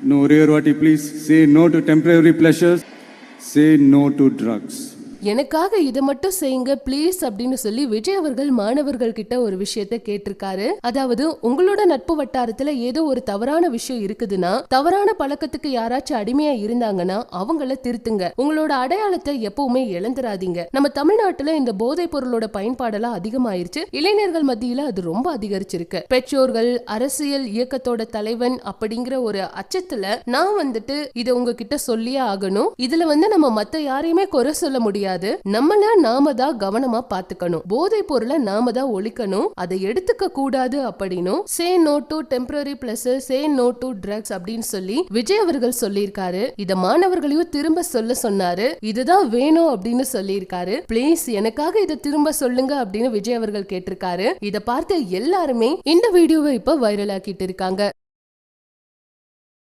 No, Revati, please say no to temporary pleasures. Say no to drugs. எனக்காக இதை மட்டும் செய்யுங்க ப்ளீஸ் அப்படின்னு சொல்லி விஜய் அவர்கள் மாணவர்கள் கிட்ட ஒரு விஷயத்த கேட்டிருக்காரு. அதாவது உங்களோட நட்பு வட்டாரத்துல ஏதோ ஒரு தவறான விஷயம் இருக்குதுன்னா, தவறான பழக்கத்துக்கு யாராச்சும் அடிமையா இருந்தாங்கன்னா அவங்கள திருத்துங்க. உங்களோட அடையாளத்தை எப்பவுமே இழந்துராதீங்க. நம்ம தமிழ்நாட்டுல இந்த போதைப் பொருளோட பயன்பாடெல்லாம் அதிகமாயிருச்சு. இளைஞர்கள் மத்தியில அது ரொம்ப அதிகரிச்சிருக்கு. பெற்றோர்கள், அரசியல் இயக்கத்தோட தலைவன் அப்படிங்கிற ஒரு அச்சத்துல நான் இதை உங்ககிட்ட சொல்லியே ஆகணும். இதுல நம்ம மத்த யாரையுமே குறை சொல்ல முடியாது. நம்மள நாம தான் கவனமா பாத்துக்கணும். போதை பொருளை நாம தான் ஒழிக்கணும். அதை எடுத்துக்க கூடாது அப்படின்னு say no to temporary pleasures, say no to drugs அப்படின்னு சொல்லி விஜய் அவர்கள் சொல்லியிருக்காரு. இத மாணவர்களையும் திரும்ப சொல்ல சொன்னாரு. இதுதான் வேணும் அப்படின்னு சொல்லியிருக்காரு. பிளீஸ் எனக்காக இதை திரும்ப சொல்லுங்க அப்படின்னு விஜய் அவர்கள் கேட்டிருக்காரு. இத பார்த்த எல்லாருமே இந்த வீடியோவை இப்ப வைரல் ஆக்கிட்டு இருக்காங்க.